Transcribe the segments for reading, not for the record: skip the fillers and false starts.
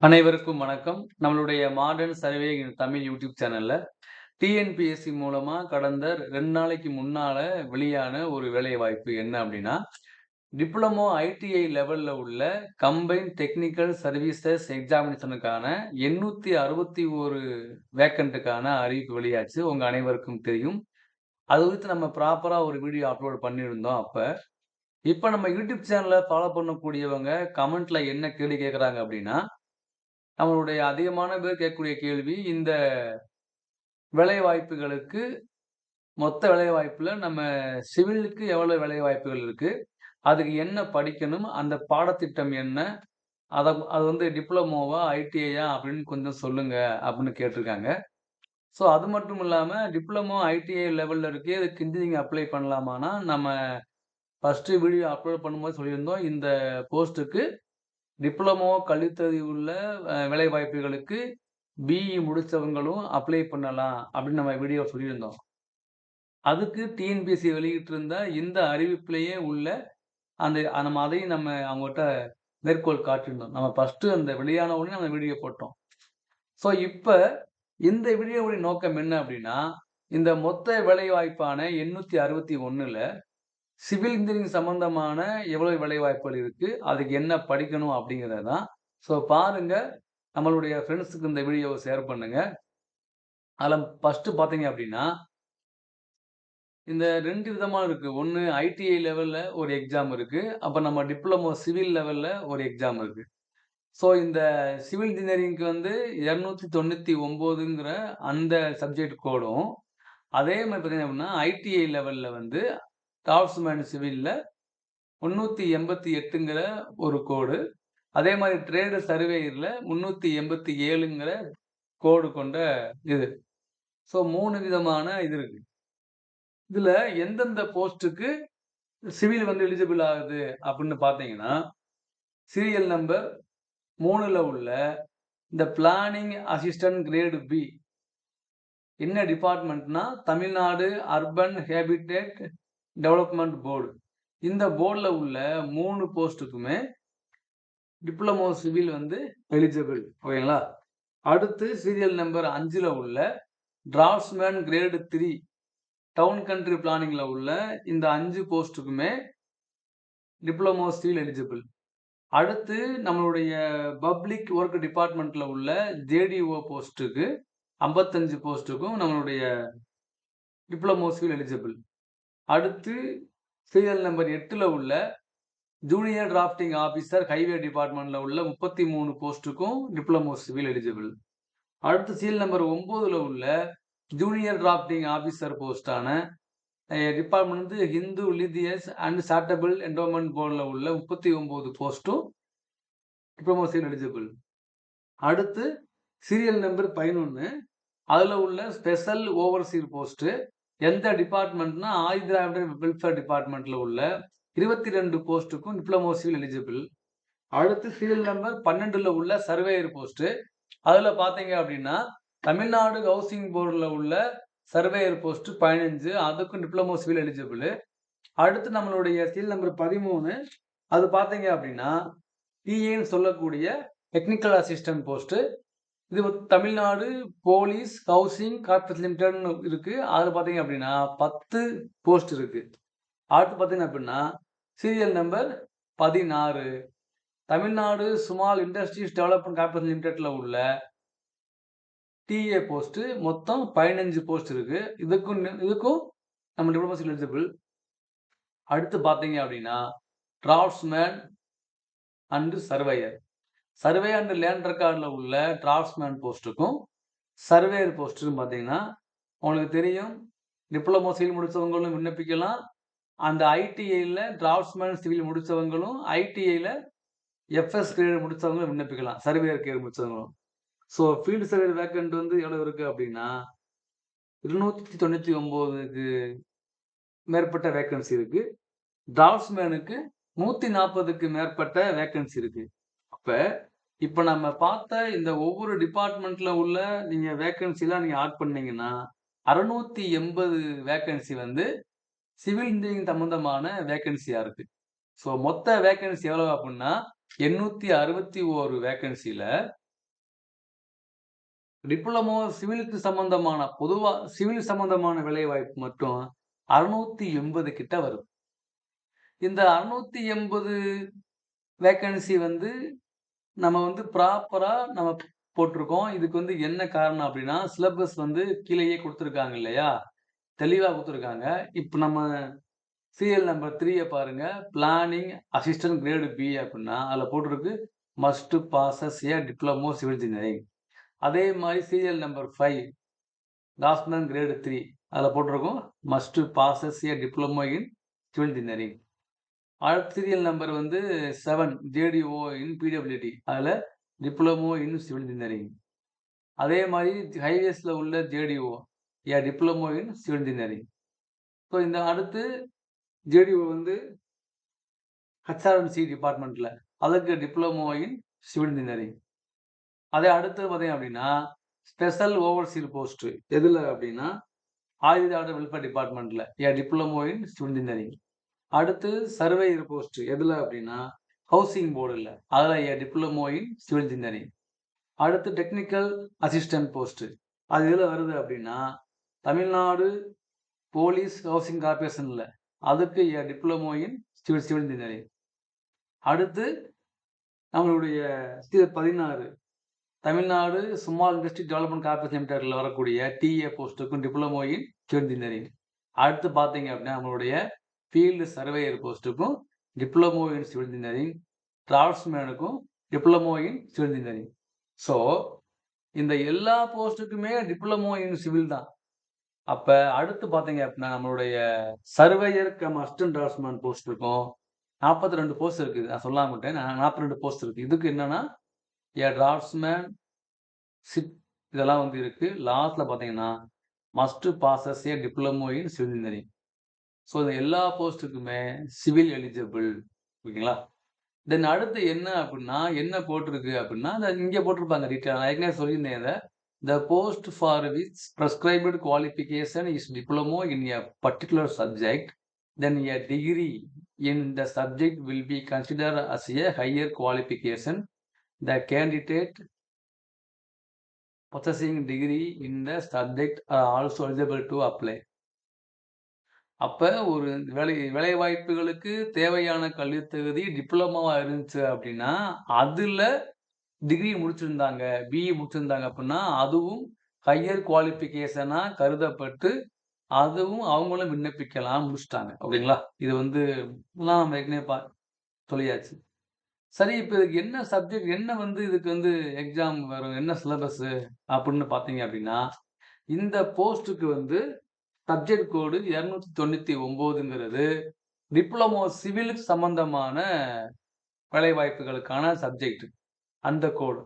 அனைவருக்கும் வணக்கம். நம்மளுடைய மாடர்ன் சர்வே இன் தமிழ் யூடியூப் சேனல்ல டிஎன்பிஎஸ்சி மூலமா கடந்த 2 நாளைக்கு முன்னால வெளியான ஒரு வேலைவாய்ப்பு என்ன அப்டின்னா, டிப்ளமோ ஐடிஐ லெவல்ல உள்ள கம்பைன்ட் டெக்னிக்கல் சர்வீசஸ் எக்ஸாமினேஷனுக்கான 861 வேக்கன்ட்டுக்கான அறிவிப்பு வெளியாச்சு. உங்க அனைவருக்கும் தெரியும். அது குறித்து நம்ம ப்ராப்பரா ஒரு வீடியோ அப்லோட் பண்ணியிருந்தோம் அப்ப. இப்ப நம்ம யூடியூப் சேனல ஃபாலோ பண்ணக்கூடியவங்க கமெண்ட்ல என்ன கேள்வி கேட்கறாங்க அப்டின்னா, நம்மளுடைய அதிகமான பேர் கேட்கக்கூடிய கேள்வி, இந்த வேலைவாய்ப்புகளுக்கு மொத்த வேலைவாய்ப்புல நம்ம சிவிலுக்கு எவ்வளோ வேலைவாய்ப்புகள் இருக்கு? அதுக்கு என்ன படிக்கணும்? அந்த பாடத்திட்டம் என்ன? அது வந்து டிப்ளமோவா? ஐடிஐயா? அப்படின்னு கொஞ்சம் சொல்லுங்க அப்படின்னு கேட்டிருக்காங்க. ஸோ அது மட்டும் இல்லாம டிப்ளமோ, ஐடிஐ லெவல்ல இருக்கு. இதுக்கு இன்ஜினியரிங் அப்ளை பண்ணலாமான்னா, நம்ம ஃபர்ஸ்ட்டு வீடியோ அப்லோட் பண்ணும்போது சொல்லியிருந்தோம். இந்த போஸ்ட்டுக்கு டிப்ளமோ கல்வித்தகுதி உள்ள வேலைவாய்ப்புகளுக்கு பிஇ முடிச்சவங்களும் அப்ளை பண்ணலாம் அப்படின்னு நம்ம வீடியோ சொல்லியிருந்தோம். அதுக்கு டிஎன்பிஎஸ்சி வெளியிட்டிருந்த இந்த அறிவிப்பிலேயே உள்ள நம்ம அதையும் அவங்கட்ட மேற்கோள் காட்டியிருந்தோம். நம்ம ஃபர்ஸ்ட்டு அந்த வெளியான உடனே நம்ம வீடியோ போட்டோம். ஸோ இப்ப இந்த வீடியோவுடைய நோக்கம் என்ன அப்படின்னா, இந்த மொத்த வேலைவாய்ப்பான 861ல சிவில் இன்ஜினியரிங் சம்பந்தமான எவ்வளவு வேலைவாய்ப்புகள் இருக்கு? அதுக்கு என்ன படிக்கணும்? அப்படிங்கிறது தான். ஸோ பாருங்க. நம்மளுடைய ஃப்ரெண்ட்ஸுக்கு இந்த வீடியோவ ஷேர் பண்ணுங்க. அதுல ஃபர்ஸ்ட்டு பார்த்தீங்க அப்படின்னா, இந்த 2 விதமா இருக்கு. ஒண்ணு ஐடிஐ லெவல்ல ஒரு எக்ஸாம் இருக்கு. அப்ப நம்ம டிப்ளமோ சிவில் லெவல்ல ஒரு எக்ஸாம் இருக்கு. ஸோ இந்த சிவில் இன்ஜினியரிங்க்கு வந்து 299ங்கிற அந்த சப்ஜெக்ட் கோடும், அதே மாரி பார்த்தீங்க அப்படின்னா, ஐடிஐ லெவல்ல வந்து டிராஃப்ட்ஸ்மேன் சிவில்ல 388ங்கிற ஒரு கோடு. அதே மாரி ட்ரேடு சர்வேயர்ல 387ங்கிற கோடு கொண்ட இது. ஸோ 3 விதமான இது இருக்கு. இதுல எந்தெந்த போஸ்ட்டுக்கு சிவில் வந்து எலிஜிபிள் ஆகுது அப்படின்னு பார்த்தீங்கன்னா, சீரியல் நம்பர் 3ல உள்ள இந்த பிளானிங் அசிஸ்டன்ட் கிரேட் பி என்ன டிபார்ட்மெண்ட்னா, Tamil Nadu urban habitat development board. இந்த போர்டுல உள்ள 3 போஸ்ட்டுக்குமே டிப்ளமோ சிவில் வந்து எலிஜிபிள். ஓகேங்களா? அடுத்து சீரியல் நம்பர் 5ல உள்ள டிராஃப்ட்ஸ்மேன் கிரேட் 3 டவுன் கண்ட்ரி பிளானிங்ல உள்ள இந்த 5 போஸ்ட்டுக்குமே டிப்ளமோ சிவில் எலிஜிபிள். அடுத்து நம்மளுடைய பப்ளிக் ஒர்க் டிபார்ட்மெண்ட்ல உள்ள ஜேடிஓ போஸ்ட்டுக்கு 55 போஸ்ட்டுக்கும் நம்மளுடைய டிப்ளமோ சிவில் எலிஜிபிள். அடுத்து சீரியல் நம்பர் 8ல உள்ள ஜூனியர் டிராஃப்டிங் ஆபிசர் ஹைவே டிபார்ட்மெண்ட்ல உள்ள 33 போஸ்ட்டுக்கும் டிப்ளமோ சிவில் எலிஜிபிள். அடுத்து சீரியல் நம்பர் 9ல உள்ள ஜூனியர் டிராஃப்டிங் ஆபிசர் போஸ்டான டிபார்ட்மெண்ட் வந்து Hindu religious and charitable endowment போர்டுல உள்ள 39 போஸ்ட்டும் டிப்ளமோ சிவில் எலிஜிபிள். அடுத்து சீரியல் நம்பர் 11 அதுல உள்ள ஸ்பெஷல் ஓவர்சீர் போஸ்ட் எந்த டிபார்ட்மெண்ட்னா ஆதி திராவிடர் வெல்ஃபேர் டிபார்ட்மெண்ட்ல உள்ள 22 போஸ்ட்டுக்கும் டிப்ளமோ சிவில் எலிஜிபிள். அடுத்து சீரியல் நம்பர் 12ல உள்ள சர்வேயர் போஸ்ட் அதுல பாத்தீங்க அப்படின்னா தமிழ்நாடு ஹவுசிங் போர்டுல உள்ள சர்வேயர் போஸ்ட் 15 அதுக்கும் டிப்ளமோ சிவில் எலிஜிபிள். அடுத்து நம்மளுடைய சீரியல் நம்பர் 13 அது பாத்தீங்க அப்படின்னா டிஏன்னு சொல்லக்கூடிய டெக்னிக்கல் அசிஸ்டன்ட் போஸ்ட். இது தமிழ்நாடு போலீஸ் ஹவுசிங் கார்ப்பரேஷன் லிமிடெட்னு இருக்கு. அதுல பாத்தீங்க அப்படின்னா 10 போஸ்ட் இருக்கு. அடுத்து பாத்தீங்க அப்படின்னா serial number 16 Tamil Nadu small industries development corporation லிமிடெட்ல உள்ள டிஏ போஸ்ட் மொத்தம் 15 போஸ்ட் இருக்கு. இதுக்கும் நம்ம டிப்ளமோ சிவில் எலிஜிபிள். அடுத்து பாத்தீங்க அப்படின்னா draughtsman and surveyor. Survey and land ரெக்கார்ட்ல உள்ள டிராஃப்ட்ஸ்மேன் போஸ்ட்டுக்கும் சர்வேயர் போஸ்ட்டுக்கும் பார்த்தீங்கன்னா உங்களுக்கு தெரியும் டிப்ளமோ சிவில் முடிச்சவங்களும் விண்ணப்பிக்கலாம். அந்த ஐடிஐல டிராஃப்ட்ஸ்மேன் சிவில் முடிச்சவங்களும் ஐடிஐல எஃப்எஸ் கிரேட் முடிச்சவங்களும் விண்ணப்பிக்கலாம். சர்வேயர் கிரேட் முடிச்சவங்களும். ஸோ ஃபீல்டு சர்வேயர் வேக்கன்ட் வந்து எவ்வளவு இருக்கு அப்படின்னா 299க்கு மேற்பட்ட வேக்கன்சி இருக்கு. டிராஃப்ட்ஸ்மேனுக்கு 140க்கு மேற்பட்ட வேக்கன்சி இருக்கு. இப்ப நம்ம பார்த்த இந்த ஒவ்வொரு டிபார்ட்மெண்ட்ல உள்ள நீங்க வேக்கன்சிலாம் நீங்க ஆட் பண்ணீங்கன்னா 680 வேக்கன்சி வந்து சிவில் இன்ஜினியரிங் சம்பந்தமான வேக்கன்சியா இருக்கு. ஸோ மொத்த வேக்கன்சி எவ்வளவு அப்படின்னா 861 வேக்கன்சில டிப்ளமோ சிவிலுக்கு சம்பந்தமான பொதுவா சிவில் சம்பந்தமான வேலைவாய்ப்பு மட்டும் 680 கிட்ட வருது. இந்த 680 வேக்கன்சி வந்து நம்ம வந்து ப்ராப்பரா நம்ம போட்டிருக்கோம். இதுக்கு வந்து என்ன காரணம் அப்டின்னா, சிலபஸ் வந்து கீழயே குடுத்துருக்காங்க இல்லையா? தெளிவா குடுத்துருக்காங்க. இப்ப நம்ம சீரியல் நம்பர் 3ய பாருங்க. பிளானிங் அசிஸ்டன்ட் கிரேட் பி அப்டின்னா, அதுல போட்டிருக்கு மஸ்ட் பாஸஸ் எ டிப்ளமோ சிவில் இன்ஜினியரிங். அதே மாரி சீரியல் நம்பர் 5 லாஸ்ட்மேன் கிரேட் 3 அதுல போட்டிருக்கும் must bosses a diploma in civil engineering. அடுத்த சீரியல் நம்பர் வந்து 7 ஜேடிஓ இன் பிடபிள்யூடி அதுல டிப்ளமோ இன் சிவில் இன்ஜினியரிங். அதே மாரி ஹைவேஸ்ல உள்ள JDO a diploma in civil engineering. So இந்த அடுத்து ஜேடிஓ வந்து ஹெச்ஆர்என்சி டிபார்ட்மெண்ட்ல அதுக்கு டிப்ளமோ இன் சிவில் இன்ஜினியரிங். அதே அடுத்து பார்த்தீங்க அப்படின்னா, ஸ்பெஷல் ஓவர்சீர் போஸ்ட் எதுல அப்படின்னா, ஆயுத ஆர்டர் வெல்ஃபேர் டிபார்ட்மெண்ட்ல டிப்ளமோ இன் சிவில் இன்ஜினியரிங். அடுத்து சர்வேயர் போஸ்ட் எதுல அப்படின்னா, ஹவுசிங் போர்டுல அதுல டிப்ளமோ இன் சிவில் இன்ஜினியரிங். அடுத்து டெக்னிக்கல் அசிஸ்டன்ட் போஸ்ட் அது எதுல வருது அப்படின்னா, தமிழ்நாடு போலீஸ் ஹவுசிங் கார்ப்பரேஷன்ல அதுக்கு டிப்ளமோ இன் சிவில் இன்ஜினியரிங். அடுத்து நம்மளுடைய 16 Tamil Nadu small industry development corporation லிமிடெட்ல வரக்கூடிய டிஏ போஸ்ட்டுக்கும் டிப்ளமோ இன் சிவில் இன்ஜினியரிங். அடுத்து பார்த்தீங்க அப்படின்னா நம்மளுடைய ஃபீல்டு சர்வேயர் போஸ்ட்டுக்கும் டிப்ளமோ இன் சிவில் இன்ஜினியரிங், டிராஃப்ட்ஸ்மேனுக்கும் diploma in civil engineering. So இந்த எல்லா போஸ்ட்டுக்குமே டிப்ளமோ இன் சிவில் தான். அப்ப அடுத்து பார்த்தீங்க அப்படின்னா நம்மளுடைய surveyor cum assistant draughtsman post இருக்கும். 42 போஸ்ட் இருக்குது. நான் சொல்லாம விட்டேன். 42 போஸ்ட் இருக்கு. இதுக்கு என்னன்னா டிராஃப்ட்ஸ்மேன் சிப் இதெல்லாம் வந்து இருக்கு. லாஸ்ட்ல பார்த்தீங்கன்னா, must bosses a diploma in civil engineering. So இந்த எல்லா போஸ்ட்டுக்குமே சிவில் எலிஜிபிள். ஓகேங்களா? தென் அடுத்து என்ன அப்டின்னா, என்ன போட்டிருக்கு அப்டின்னா, இங்க போட்டிருப்பாங்க டீட்டெயிலா. நான் ஏற்கனவே சொல்லியிருந்தேன் இத. The post for which prescribed qualification is diploma in a particular subject, then a degree in the subject will be considered as a higher qualification. The candidate possessing degree in the subject are also eligible to apply. அப்ப ஒரு வேலைவாய்ப்புகளுக்கு தேவையான கல்வித் தகுதி டிப்ளமோவா இருந்துச்சு அப்டின்னா, அதுல degree முடிச்சிருந்தாங்க, BE முடிச்சிருந்தாங்க அப்டின்னா, அதுவும் ஹையர் குவாலிஃபிகேஷனா கருதப்பட்டு, அதுவும் அவங்களும் விண்ணப்பிக்கலாம் முடிச்சுட்டாங்க. ஓகேங்களா? இது வந்து இதெல்லாம் நம்ம ஏற்கனவே சொல்லியாச்சு. சரி, இப்ப இதுக்கு என்ன சப்ஜெக்ட் என்ன வந்து இதுக்கு வந்து எக்ஸாம் வரும்? என்ன சிலபஸ் அப்டின்னு பார்த்தீங்க அப்டின்னா, இந்த போஸ்ட்டுக்கு வந்து சப்ஜெக்ட் கோடு 299ங்கிறது டிப்ளமோ சிவிலுக்கு சம்பந்தமான வேலைவாய்ப்புகளுக்கான சப்ஜெக்ட். அந்த கோடு.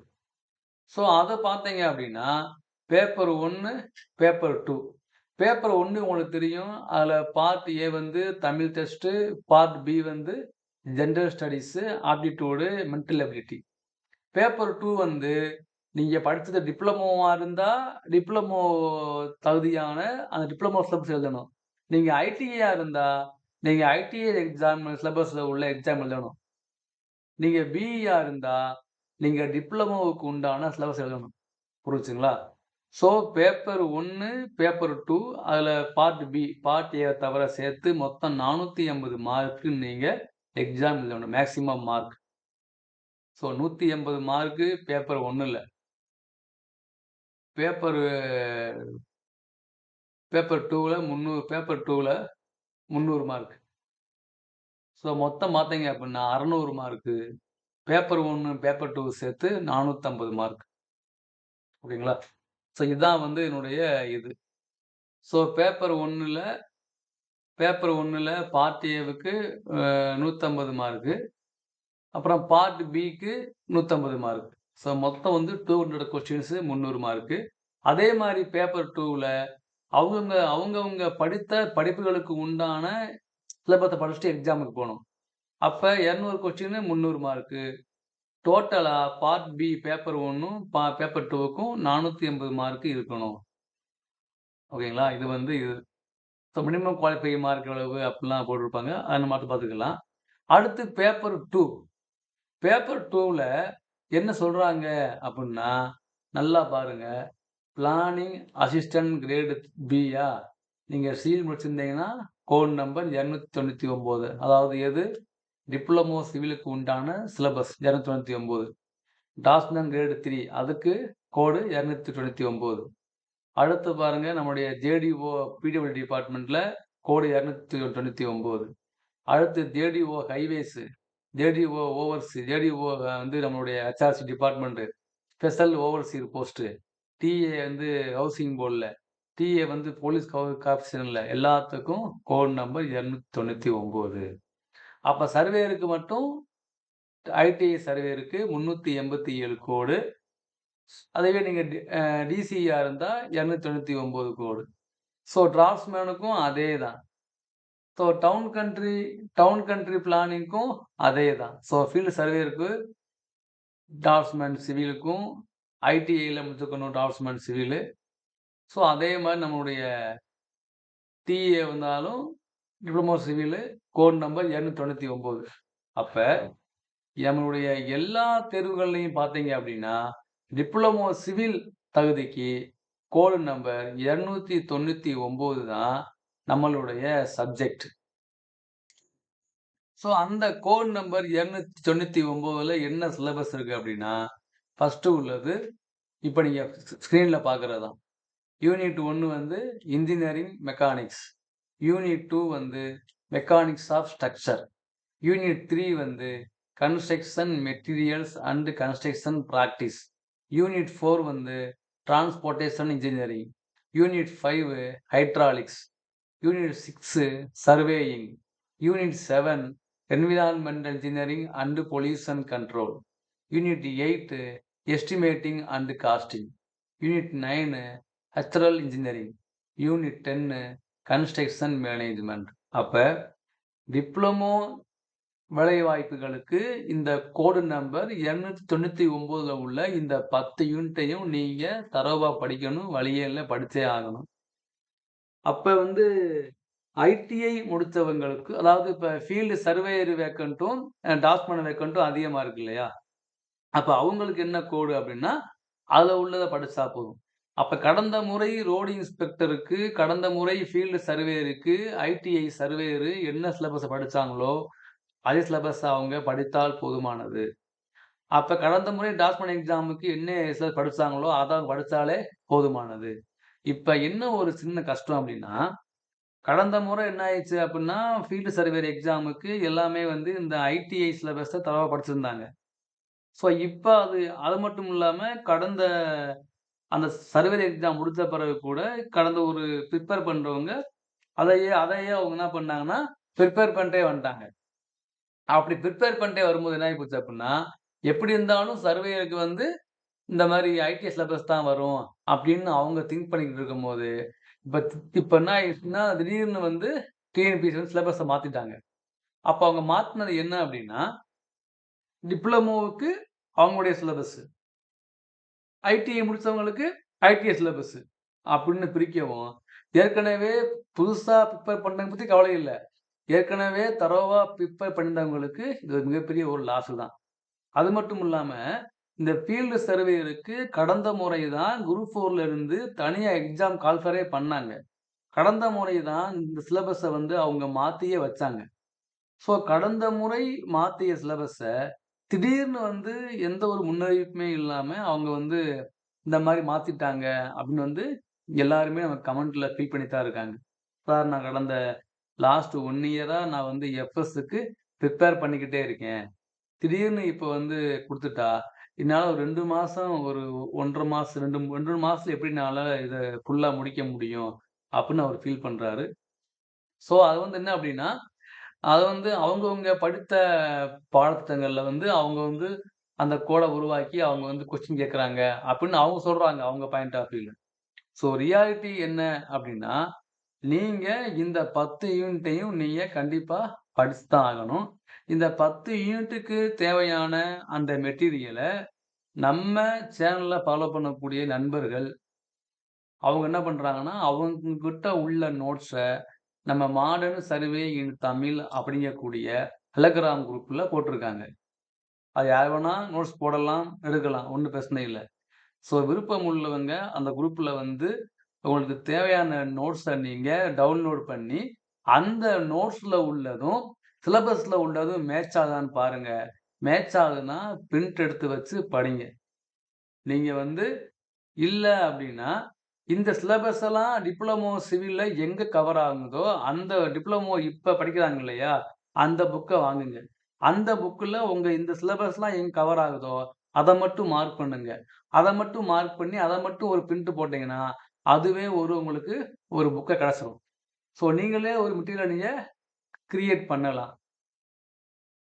ஸோ அத பார்த்தீங்க அப்டின்னா, பேப்பர் 1, பேப்பர் 2. பேப்பர் 1 உங்களுக்கு தெரியும். அதுல பார்ட் ஏ வந்து தமிழ் டெஸ்ட்டு, பார்ட் பி வந்து general studies, aptitude, mental ability. Paper 2 வந்து நீங்க படிச்சது டிப்ளமோவா இருந்தா, டிப்ளமோ தகுதியான அந்த டிப்ளமோ சிலபஸ் எழுதணும். நீங்க ஐடிஐயா இருந்தா, நீங்க ஐடிஐ எக்ஸாம் சிலபஸ்ல உள்ள எக்ஸாம் எழுதணும். நீங்க பிஇயா இருந்தா, நீங்க டிப்ளமோவுக்கு உண்டான சிலபஸ் எழுதணும். புரிஞ்சுச்சுங்களா? ஸோ பேப்பர் 1, பேப்பர் 2 அதுல பார்ட் பி, பார்ட் ஏ தவிர சேர்த்து மொத்தம் 480 மார்க்கு நீங்க எக்ஸாம் எழுதணும். Maximum mark. So 180 mark paper 1ல. பேப்பர் பேப்பர் 2ல 300 மார்க். ஸோ மொத்தம் பார்த்தீங்க அப்டின்னா 600 மார்க்கு. பேப்பர் 1, பேப்பர் 2 சேர்த்து 450 மார்க். ஓகேங்களா? ஸோ இதான் வந்து என்னுடைய இது. ஸோ பேப்பர் 1ல பார்ட் ஏவுக்கு 150 மார்க்கு. அப்புறம் பார்ட் பிக்கு 150 மார்க். ஸோ மொத்தம் வந்து 200 கொஸ்டின்ஸ் 300 மார்க்கு. அதே மாரி பேப்பர் 2ல அவங்கவங்க படித்த படிப்புகளுக்கு உண்டான சிலபஸ படிச்சுட்டு எக்ஸாமுக்கு போணும். அப்ப 200 கொஸ்டின் 300 மார்க்கு. டோட்டலா பார்ட் பி பேப்பர் 1ம், பேப்பர் 2க்கும் 480 மார்க் இருக்கணும். ஓகேங்களா? இது வந்து இது. ஸோ மினிமம் குவாலிஃபையிங் மார்க் எவ்வளவு அப்டிலாம் போட்டிருப்பாங்க. அத நம்ம அடுத்து பார்த்துக்கலாம். அடுத்து பேப்பர் 2. பேப்பர் 2ல என்ன சொல்றாங்க அப்டின்னா, நல்லா பாருங்க. பிளானிங் அசிஸ்டன்ட் கிரேடு பியா நீங்கள் சிவில் முடிச்சிருந்தீங்கன்னா கோட் நம்பர் 299. அதாவது எது டிப்ளமோ சிவிலுக்கு உண்டான சிலபஸ் 299. டாஸ்மேன் கிரேடு 3 அதுக்கு கோடு 299. அடுத்து பாருங்க நம்முடைய ஜேடிஓ பிடபிள்யூ டிபார்ட்மெண்ட்ல கோடு 299. அடுத்து JDO highways, JDO overseer, JDO வந்து நம்மளுடைய HRC department special overseer post, DA வந்து ஹவுசிங் போர்டில், டிஏ வந்து போலீஸ் கார்பரேஷனில் எல்லாத்துக்கும் கோட் நம்பர் 299. அப்போ சர்வேயருக்கு மட்டும் ஐடிஐ சர்வேயருக்கு 387 கோடு. அதுவே நீங்கள் டிசிஆர் இருந்தால் 299 கோடு. ஸோ டிராஃப்ட்ஸ்மேனுக்கும் அதே தான். ஸோ டவுன் கண்ட்ரி பிளானிங்க்கும் அதே தான். ஸோ ஃபீல்டு சர்வேயருக்கு டிராஃப்ட்ஸ்மேன் சிவிலுக்கும் ஐடிஐயில் முடிச்சுக்கணும் டிராஃப்ட்ஸ்மேன் சிவிலு. ஸோ அதே மாதிரி நம்மளுடைய டிஏ வந்தாலும் டிப்ளமோ சிவிலு கோட் நம்பர் 299. அப்போ நம்மளுடைய எல்லா தேர்வுகள்லையும் பார்த்தீங்க அப்படின்னா டிப்ளமோ சிவில் தகுதிக்கு கோடு நம்பர் 299 தான் நம்மளுடைய சப்ஜெக்ட். ஸோ அந்த கோட் நம்பர் 299ல் என்ன சிலபஸ் இருக்குது அப்படின்னா, ஃபஸ்ட்டு உள்ளது இப்போ நீங்கள் ஸ்க்ரீனில் பார்க்குறது தான். யூனிட் 1 வந்து இன்ஜினியரிங் மெக்கானிக்ஸ், யூனிட் 2 வந்து மெக்கானிக்ஸ் ஆஃப் ஸ்ட்ரக்சர், யூனிட் 3 வந்து construction materials and construction practice, unit 4 வந்து transportation engineering, unit 5 hydraulics, unit 6 surveying, unit 7 environmental engineering and pollution control, unit 8 estimating and costing, unit 9 structural engineering, unit 10 construction management. அப்போ diploma வேலைவாய்ப்புகளுக்கு இந்த code number 299ல் உள்ள இந்த 10 யூனிட்டையும் நீங்கள் தரோவா படிக்கணும். வழியே இல்லை, படித்தே ஆகணும். அப்போ வந்து ஐடிஐ முடித்தவங்களுக்கு, அதாவது இப்போ ஃபீல்டு சர்வேயர் வேக்கண்ட்டும் டாஸ்மேன் வேக்கண்ட்டும் அதிகமாக இருக்கு இல்லையா? அப்போ அவங்களுக்கு என்ன கோடு அப்படின்னா அதில் உள்ளதை படித்தா போதும். அப்போ கடந்த முறை ரோடு இன்ஸ்பெக்டருக்கு, கடந்த முறை ஃபீல்டு சர்வேயருக்கு ஐடிஐ சர்வேயரு என்ன சிலபஸை படித்தாங்களோ அதே சிலபஸ் அவங்க படித்தால் போதுமானது. அப்போ கடந்த முறை டாஸ்மேன் எக்ஸாமுக்கு என்ன சிலபஸ் படித்தாங்களோ அதை அவங்க படித்தாலே போதுமானது. இப்போ என்ன ஒரு சின்ன கஷ்டம் அப்படின்னா, கடந்த முறை என்ன ஆயிடுச்சு அப்படின்னா ஃபீல்டு சர்வேயர் எக்ஸாமுக்கு எல்லாமே வந்து இந்த ஐடிஐ சிலபஸை தரவாக படிச்சிருந்தாங்க. ஸோ இப்போ அது மட்டும் இல்லாமல் கடந்த அந்த சர்வேயர் எக்ஸாம் முடித்த பிறகு கூட கடந்த ஒரு ப்ரிப்பேர் பண்ணுறவங்க அதையே அவங்க என்ன பண்ணாங்கன்னா ப்ரிப்பேர் பண்ணிட்டே வந்துட்டாங்க. அப்படி ப்ரிப்பேர் பண்ணிட்டே வரும்போது என்ன ஆகிப்போச்சு அப்படின்னா, எப்படி இருந்தாலும் சர்வேயருக்கு வந்து இந்த மாதிரி ஐடி சிலபஸ் தான் வரும் அப்படின்னு அவங்க திங்க் பண்ணிக்கிட்டு இருக்கும்போது, இப்போ என்ன ஆயிடுச்சுன்னா திடீர்னு வந்து டிஎன்பிஎஸ்சி வந்து சிலபஸை மாற்றிட்டாங்க. அப்போ அவங்க மாற்றினது என்ன அப்படின்னா, டிப்ளமோவுக்கு அவங்களுடைய சிலபஸ், ஐடிஐ முடித்தவங்களுக்கு ஐடிஐ சிலபஸ் அப்படின்னு பிரிக்கவும், ஏற்கனவே புதுசாக ப்ரிப்பேர் பண்ணுறதை பற்றி கவலை இல்லை. ஏற்கனவே தரோவா ப்ரிப்பேர் பண்ணியிருந்தவங்களுக்கு இது மிகப்பெரிய ஒரு லாஸு தான். அது மட்டும் இல்லாமல் இந்த ஃபீல்டு சர்வேயருக்கு கடந்த முறை தான் குரூப் 4ல இருந்து தனியாக எக்ஸாம் கால்ஃபரே பண்ணாங்க. கடந்த முறை தான் இந்த சிலபஸை வந்து அவங்க மாற்றியே வச்சாங்க. ஸோ கடந்த முறை மாற்றிய சிலபஸை திடீர்னு வந்து எந்த ஒரு முன்னறிவிப்புமே இல்லாமல் அவங்க வந்து இந்த மாதிரி மாற்றிட்டாங்க அப்படின்னு வந்து எல்லாருமே நம்ம கமெண்ட்டில் ஃபீல் பண்ணி தான் இருக்காங்க. சார் நான் கடந்த லாஸ்ட் 1 இயராக நான் வந்து எஃப்எஸ்க்கு ப்ரிப்பேர் பண்ணிக்கிட்டே இருக்கேன். திடீர்னு இப்போ வந்து கொடுத்துட்டா என்னால் ஒரு 2 மாதம், ஒரு 1.5 மாதம், 2 மாதத்துல எப்படி என்னால் இதை ஃபுல்லாக முடிக்க முடியும் அப்படின்னு அவர் ஃபீல் பண்ணுறாரு. ஸோ அது வந்து என்ன அப்படின்னா, அதை வந்து அவங்கவுங்க படித்த பாடத்திட்டங்களில் வந்து அவங்க வந்து அந்த கோடை உருவாக்கி அவங்க வந்து கொஸ்டின் கேட்குறாங்க அப்படின்னு அவங்க சொல்கிறாங்க, அவங்க பாயிண்ட் ஆஃப் வியூவில். ஸோ ரியாலிட்டி என்ன அப்படின்னா, நீங்கள் இந்த 10 யூனிட்டையும் நீங்கள் கண்டிப்பாக படிச்சு தான் ஆகணும். இந்த 10 யூனிட்டுக்கு தேவையான அந்த மெட்டீரியலை நம்ம சேனலில் ஃபாலோ பண்ணக்கூடிய நண்பர்கள் அவங்க என்ன பண்ணுறாங்கன்னா, அவங்கக்கிட்ட உள்ள நோட்ஸை நம்ம மாடர்ன் சர்வே இன் தமிழ் அப்படிங்கக்கூடிய டெலகிராம் குரூப்பில் போட்டிருக்காங்க. அது யார் வேணால் நோட்ஸ் போடலாம், எடுக்கலாம், ஒன்றும் பிரச்சனை இல்லை. ஸோ விருப்பம் உள்ளவங்க அந்த குரூப்ல வந்து உங்களுக்கு தேவையான நோட்ஸ நீங்க டவுன்லோட் பண்ணி, அந்த நோட்ஸ்ல உள்ளதும், சிலபஸ்ல உள்ளதும் மேட்ச் ஆகுதான்னு பாருங்க. மேட்ச் ஆகுதுன்னா பிரிண்ட் எடுத்து வச்சு படிங்க. நீங்க வந்து இல்ல அப்டின்னா, இந்த சிலபஸ் எல்லாம் டிப்ளமோ சிவில்ல எங்க கவர் ஆகுதோ, அந்த டிப்ளமோ இப்ப படிக்கிறாங்க இல்லையா? அந்த புக்க வாங்குங்க. அந்த புக்ல உங்க இந்த சிலபஸ்லாம் எங்க கவர் ஆகுதோ, அத மட்டும் மார்க் பண்ணுங்க. அத மட்டும் மார்க் பண்ணி, அத மட்டும் ஒரு பிரிண்ட் போட்டீங்கன்னா, அதுவே உங்களுக்கு ஒரு புக்க கெடைச்சிரும். ஸோ நீங்களே ஒரு மெட்டீரியல நீங்க கிரியேட் பண்ணலாம்.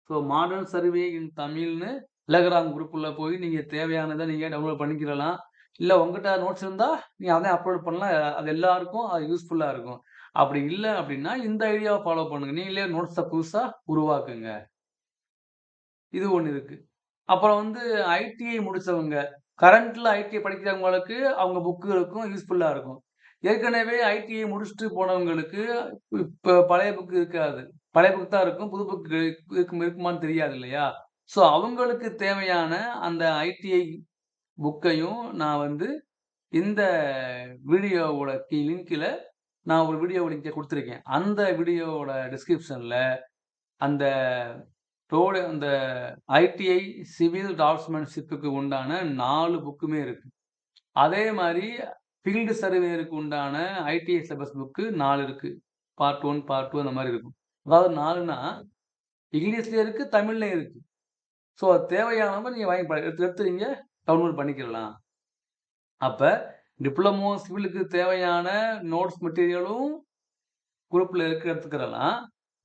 ஸோ மாடர்ன் சர்வே இன் தமிழ்னு டெலகிராம் குரூப்ல போய் நீங்க தேவையானத நீங்க டவுன்லோட் பண்ணிக்கிடலாம். இல்ல உங்கிட்ட நோட்ஸ் இருந்தா, நீங்க அதையும் அப்லோட் பண்ணலாம். அது எல்லாருக்கும் அது யூஸ்ஃபுல்லா இருக்கும். அப்படி இல்ல அப்படின்னா, இந்த ஐடியாவ ஃபாலோ பண்ணுங்க. நீங்களே நோட்ஸ புதுசா உருவாக்குங்க. இது ஒண்ணு இருக்கு. அப்புறம் வந்து ஐடிஐ முடிச்சவங்க, கரண்ட்ல ஐடிஐ படிக்கிறவங்களுக்கு அவங்க புக் இருக்கும், யூஸ்ஃபுல்லா இருக்கும். ஏற்கனவே ஐடிஐ முடிச்சுட்டு போனவங்களுக்கு, இப்ப பழைய புக் இருக்காது. பழைய புக் தான் இருக்கும். புது புக் இருக்குமான்னு தெரியாது இல்லையா? ஸோ அவங்களுக்கு தேவையான அந்த ஐடிஐ புக்கையும் நான் வந்து இந்த வீடியோவோட லிங்க்ல நான் ஒரு வீடியோ லிங்க குடுத்துருக்கேன். அந்த வீடியோவோட டிஸ்கிரிப்ஷன்ல அந்த அந்த ஐடிஐ சிவில் டிராஃப்ட்ஸ்மேன்ஷிப்க்கு உண்டான 4 புக்குமே இருக்கு. அதே மாரி ஃபீல்டு சர்வேயருக்கு உண்டான ஐடிஐ சிலபஸ் புக்கு 4 இருக்கு. பார்ட் 1, பார்ட் 2 அந்த மாரி இருக்கும். அதாவது 4ன்னா இங்கிலீஷ்லயும் இருக்கு, தமிழ்லயும் இருக்கு. ஸோ தேவையானவங்க நீங்க வாங்கி எடுத்து எடுத்து நீங்க டவுன்லோட் பண்ணிக்கிடலாம். அப்ப டிப்ளமோ சிவிலுக்கு தேவையான நோட்ஸ் மெட்டீரியலும் குரூப்ல இருக்கு எடுத்துக்கிறலாம்.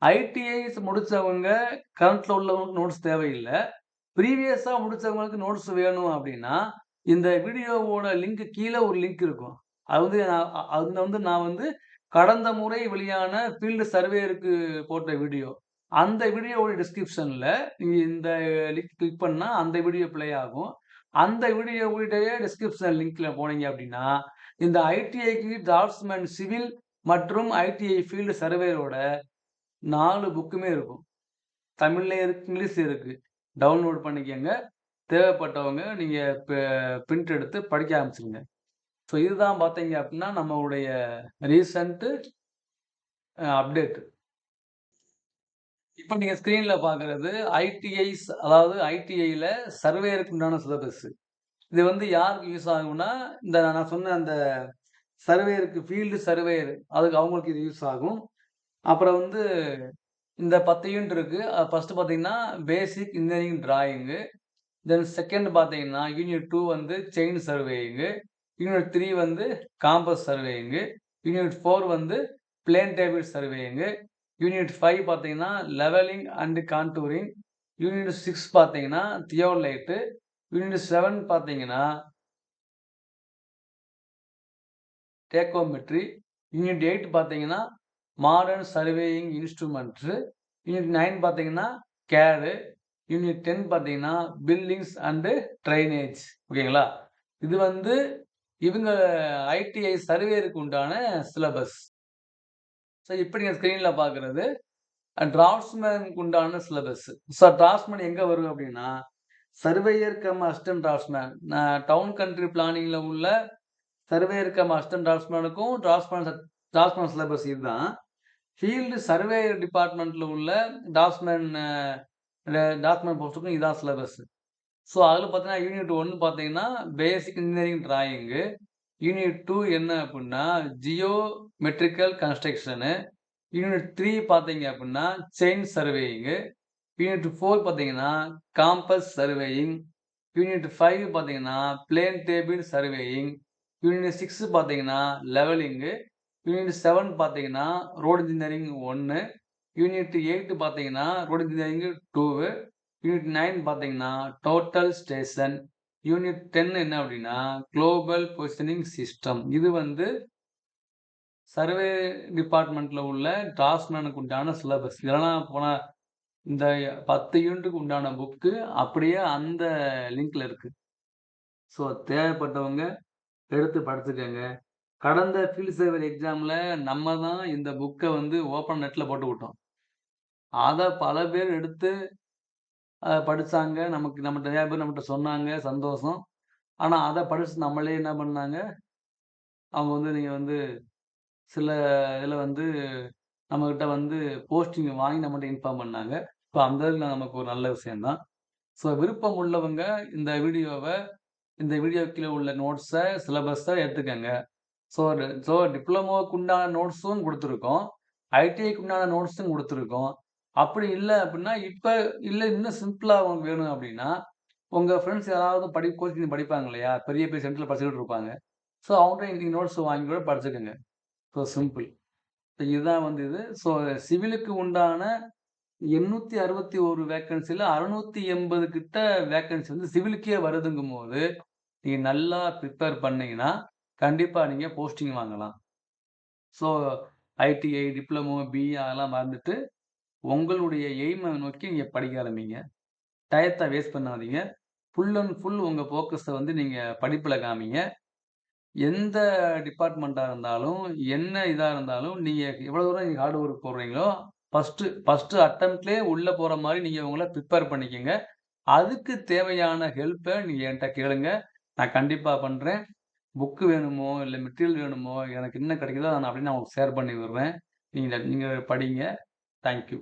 ஐடிஐஸ் முடிச்சவங்க கரண்ட்ல உள்ளவங்களுக்கு நோட்ஸ் தேவையில்ல. ப்ரீவியஸா முடிச்சவங்களுக்கு நோட்ஸ் வேணும் அப்டின்னா, இந்த வீடியோவோட லிங்க் கீழ ஒரு லிங்க் இருக்கும். அது வந்து அதுல வந்து நான் வந்து கடந்த முறை வெளியான ஃபீல்டு சர்வேயருக்கு போட்ட வீடியோ. அந்த வீடியோவோட டிஸ்கிரிப்ஷன்ல நீங்க இந்த லிங்க் கிளிக் பண்ணா அந்த வீடியோ ப்ளே ஆகும். அந்த வீடியோவுடைய டிஸ்கிரிப்ஷன் லிங்க்ல போனீங்க அப்டின்னா, இந்த ஐடிஐக்கு டிராஃப்ட்ஸ்மேன் சிவில் மற்றும் ஐடிஐ ஃபீல்டு சர்வேயரோட 4 புக்குமே இருக்கும். தமிழ்லயும் இருக்கு, இங்கிலீஷ்லயும் இருக்கு. டவுன்லோட் பண்ணிக்கங்க. தேவைப்பட்டவங்க நீங்க பிரிண்ட் எடுத்து படிக்க ஆரம்பிச்சுருங்க. ஸோ இதுதான் பார்த்தீங்க அப்டின்னா, நம்மளுடைய ரீசென்ட் அப்டேட். இப்ப நீங்க ஸ்க்ரீன்ல பார்க்குறது ஐடிஐஸ் அதாவது ஐடிஐல சர்வேயருக்கு உண்டான சிலபஸ். இது வந்து யாருக்கு யூஸ் ஆகும்னா, இந்த நான் சொன்ன அந்த சர்வேயருக்கு ஃபீல்டு சர்வேயர் அதுக்கு அவங்களுக்கு இது யூஸ் ஆகும். அப்புறம் வந்து இந்த 10 யூனிட் இருக்கு. ஃபர்ஸ்ட் பார்த்தீங்கன்னா, பேசிக் இன்ஜினியரிங் டிராயிங்கு. தென் செகண்ட் பார்த்தீங்கன்னா, யூனிட் 2 வந்து செயின் சர்வேயிங்கு. யூனிட் 3 வந்து காம்பஸ் சர்வேயிங்கு. யூனிட் 4 வந்து பிளேன் டேபிள் சர்வேயிங்கு. யூனிட் 5 பார்த்தீங்கன்னா, லெவலிங் அண்ட் கான்டூரிங். யூனிட் 6 பார்த்தீங்கன்னா, தியோலைட்டு. யூனிட் 7 பார்த்தீங்கன்னா, டேக்கோமெட்ரி. யூனிட் 8 பார்த்தீங்கன்னா, மாடர்ன் சர்வேயிங் இன்ஸ்ட்ருமெண்ட்ஸு. யூனிட் 9 பார்த்தீங்கன்னா, கேடு. யூனிட் 10 பார்த்தீங்கன்னா, பில்டிங்ஸ் அண்டு ட்ரைனேஜ். ஓகேங்களா? இது வந்து இவங்க ஐடிஐ சர்வேயருக்கு உண்டான சிலபஸ். ஸோ இப்ப நீங்க ஸ்க்ரீன்ல பார்க்குறது டிராஃப்ட்ஸ்மேனுக்கு உண்டான சிலபஸ். ஸோ டிராஃப்ட்ஸ்மேன் எங்க வரும் அப்டின்னா, surveyor cum assistant draughtsman. Town country பிளானிங்ல உள்ள சர்வேயர் கம் அசிஸ்டன்ட் டிராஃப்ட்ஸ்மேனுக்கும் டிராஃப்ட்ஸ்மேன் சிலபஸ் இதுதான். ஃபீல்டு சர்வேயர் டிபார்ட்மெண்ட்ல உள்ள டிராஃப்ட்ஸ்மேன் டிராஃப்ட்ஸ்மேன் போஸ்ட்டுக்கும் இதான் சிலபஸ். ஸோ அதில பார்த்தீங்கன்னா, யூனிட் 1 பார்த்தீங்கன்னா, பேசிக் இன்ஜினியரிங் டிராயிங்கு. யூனிட் 2 என்ன அப்டின்னா, ஜியோமெட்ரிக்கல் கன்ஸ்ட்ரக்ஷனு. யூனிட் 3 பார்த்தீங்க அப்டின்னா, செயின் சர்வேயிங்கு. யூனிட் 4 பார்த்தீங்கன்னா, காம்பஸ் சர்வேயிங். யூனிட் 5 பார்த்தீங்கன்னா, பிளேன் டேபிள் சர்வேயிங். யூனிட் 6 பார்த்தீங்கன்னா, லெவலிங்கு. யூனிட் 7 பார்த்தீங்கன்னா, ரோட் இன்ஜினியரிங் 1. யூனிட் 8 பார்த்தீங்கன்னா, ரோட் இன்ஜினியரிங் 2. யூனிட் 9 பார்த்தீங்கன்னா, டோட்டல் ஸ்டேஷன். யூனிட் 10 என்ன அப்டின்னா, குளோபல் பொசிஷனிங் சிஸ்டம். இது வந்து சர்வே டிபார்ட்மெண்ட்ல உள்ள டிராஃப்ட்ஸ்மேனுக்கு உண்டான சிலபஸ். இதெல்லாம் இந்த 10 யூனிட்டுக்கு உண்டான புக்கு அப்படியே அந்த லிங்க்ல இருக்கு. ஸோ தேவைப்பட்டவங்க எடுத்து படிச்சுக்கங்க. கடந்த ஃபீல்ட் சர்வே எக்ஸாம்ல நம்ம தான் இந்த புக்க வந்து ஓப்பன் நெட்ல போட்டு விட்டோம். அத பல பேர் எடுத்து படிச்சாங்க. நம்மட்ட நெறைய பேர் நம்மட்ட சொன்னாங்க. சந்தோஷம். ஆனா அத படிச்சு நம்மளே என்ன பண்ணாங்க, அவங்க வந்து நீங்க வந்து சில இதுல வந்து நம்மகிட்ட வந்து போஸ்டிங் வாங்கி நம்மட்ட இன்ஃபார்ம் பண்ணாங்க. ஸோ அந்த இதுல நமக்கு ஒரு நல்ல விஷயம் தான். ஸோ விருப்பம் உள்ளவங்க இந்த வீடியோவ இந்த வீடியோ கீழ உள்ள சிலபஸ எடுத்துக்கங்க. ஸோ டிப்ளமோக்கு உண்டான நோட்ஸும் குடுத்துருக்கோம். ஐடிஐக்கு உண்டான நோட்ஸும் குடுத்துருக்கோம். அப்படி இல்ல அப்படின்னா, இப்ப இல்ல இன்னும் சிம்பிளா உங்களுக்கு வேணும் அப்படின்னா, உங்க ஃப்ரெண்ட்ஸ் யாராவது கோச்சிங் படிப்பாங்க இல்லையா? பெரிய பெரிய சென்டர்ல படிச்சுக்கிட்டு இருப்பாங்க. ஸோ அவங்கள்ட்ட நீங்க நோட்ஸ் வாங்கி கூட படிச்சுக்கங்க. So simple. இதுதான் வந்து இது. ஸோ சிவிலுக்கு உண்டான 861 வேக்கன்சில 680 கிட்ட வேக்கன்சி வந்து சிவிலுக்கே வருதுங்கும்போது, நீங்க நல்லா பிரிப்பேர் பண்ணீங்கன்னா, கண்டிப்பா நீங்க போஸ்டிங் வாங்கலாம். ஸோ ஐடிஐ, டிப்ளமோ, பிஇ அதெல்லாம் மறந்துட்டு, உங்களுடைய எய்ம நோக்கி நீங்க படிக்க ஆரம்பிங்க. டயத்த வேஸ்ட் பண்ணாதீங்க. ஃபுல் அண்ட் ஃபுல் உங்க ஃபோக்கஸ வந்து நீங்க படிப்புல காமிங்க. எந்த டிபார்ட்மென்ட்டா இருந்தாலும், என்ன இதா இருந்தாலும், நீங்க எவ்வளோ தூரம் நீங்க ஹார்ட் ஒர்க் போடுறீங்களோ, ஃபர்ஸ்ட்டு அட்டெம்ப்ட்லயே உள்ள போற மாரி நீங்க உங்கள பிரிப்பேர் பண்ணிக்கங்க. அதுக்கு தேவையான ஹெல்ப்ப நீங்க என்ட்ட கேளுங்க. நான் கண்டிப்பா பண்றேன். புக் வேணுமோ, இல்ல மெட்டீரியல் வேணுமோ, எனக்கு என்ன கிடைக்குதோ அத நான் அப்படியே நான் உங்களுக்கு ஷேர் பண்ணி விடுறேன். நீங்க நீங்க படிங்க. Thank you.